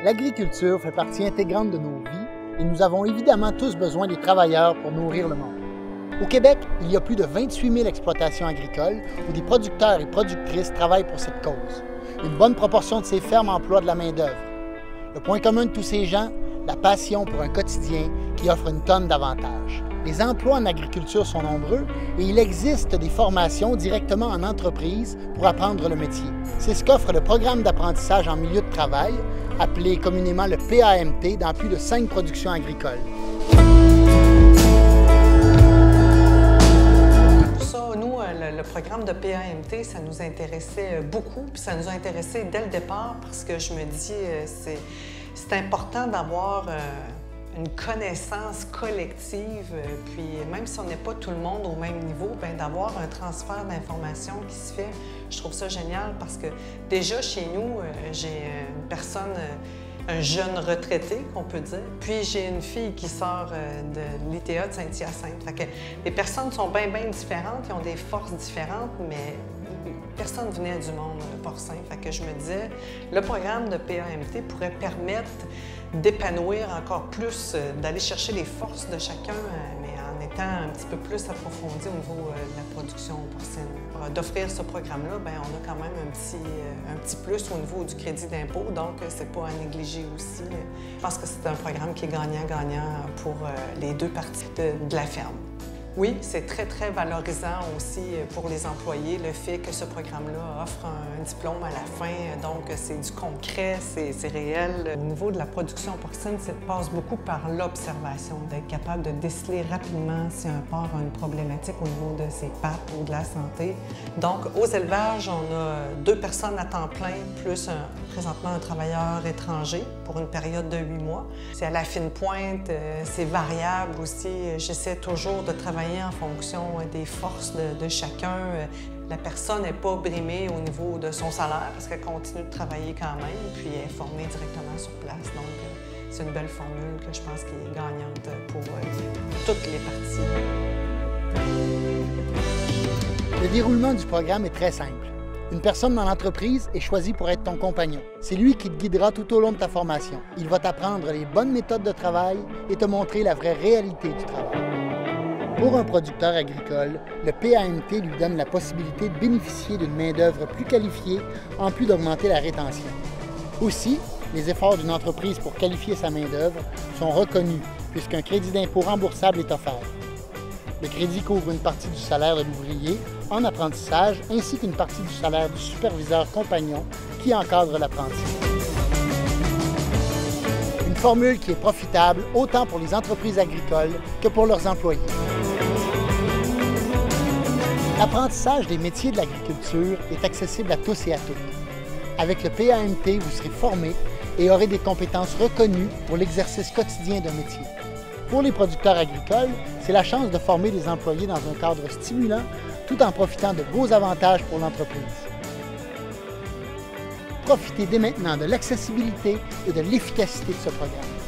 L'agriculture fait partie intégrante de nos vies et nous avons évidemment tous besoin des travailleurs pour nourrir le monde. Au Québec, il y a plus de 28 000 exploitations agricoles où des producteurs et productrices travaillent pour cette cause. Une bonne proportion de ces fermes emploient de la main-d'œuvre. Le point commun de tous ces gens, la passion pour un quotidien qui offre une tonne d'avantages. Les emplois en agriculture sont nombreux et il existe des formations directement en entreprise pour apprendre le métier. C'est ce qu'offre le programme d'apprentissage en milieu de travail, appelé communément le PAMT, dans plus de 5 productions agricoles. Le programme de PAMT, ça nous intéressait beaucoup, puis ça nous a intéressé dès le départ parce que je me dis c'est important d'avoir une connaissance collective, puis même si on n'est pas tout le monde au même niveau, bien d'avoir un transfert d'informations qui se fait. Je trouve ça génial parce que déjà chez nous, j'ai une personne, un jeune retraité, qu'on peut dire. Puis j'ai une fille qui sort de l'ITA de Saint-Hyacinthe. Fait que les personnes sont bien différentes, ils ont des forces différentes, mais personne venait du monde porcin. Fait que je me disais, le programme de PAMT pourrait permettre d'épanouir encore plus, d'aller chercher les forces de chacun, mais en étant un petit peu plus approfondi au niveau de la production porcine. D'offrir ce programme-là, bien, on a quand même un petit plus au niveau du crédit d'impôt, donc c'est pas à négliger aussi. Je pense que c'est un programme qui est gagnant-gagnant pour les deux parties de la ferme. Oui, c'est très valorisant aussi pour les employés, le fait que ce programme-là offre un diplôme à la fin, donc c'est du concret, c'est réel. Au niveau de la production porcine, ça passe beaucoup par l'observation, d'être capable de déceler rapidement si un porc a une problématique au niveau de ses pattes ou de la santé. Donc, aux élevages, on a 2 personnes à temps plein, plus présentement un travailleur étranger pour une période de 8 mois. C'est à la fine pointe, c'est variable aussi. J'essaie toujours de travailler en fonction des forces de chacun. La personne n'est pas brimée au niveau de son salaire parce qu'elle continue de travailler quand même, puis elle est formée directement sur place. Donc, c'est une belle formule que je pense qui est gagnante pour toutes les parties. Le déroulement du programme est très simple. Une personne dans l'entreprise est choisie pour être ton compagnon. C'est lui qui te guidera tout au long de ta formation. Il va t'apprendre les bonnes méthodes de travail et te montrer la vraie réalité du travail. Pour un producteur agricole, le PAMT lui donne la possibilité de bénéficier d'une main-d'œuvre plus qualifiée, en plus d'augmenter la rétention. Aussi, les efforts d'une entreprise pour qualifier sa main-d'œuvre sont reconnus, puisqu'un crédit d'impôt remboursable est offert. Le crédit couvre une partie du salaire de l'ouvrier en apprentissage, ainsi qu'une partie du salaire du superviseur compagnon qui encadre l'apprenti. Une formule qui est profitable autant pour les entreprises agricoles que pour leurs employés. L'apprentissage des métiers de l'agriculture est accessible à tous et à toutes. Avec le PAMT, vous serez formé et aurez des compétences reconnues pour l'exercice quotidien d'un métier. Pour les producteurs agricoles, c'est la chance de former des employés dans un cadre stimulant tout en profitant de beaux avantages pour l'entreprise. Profitez dès maintenant de l'accessibilité et de l'efficacité de ce programme.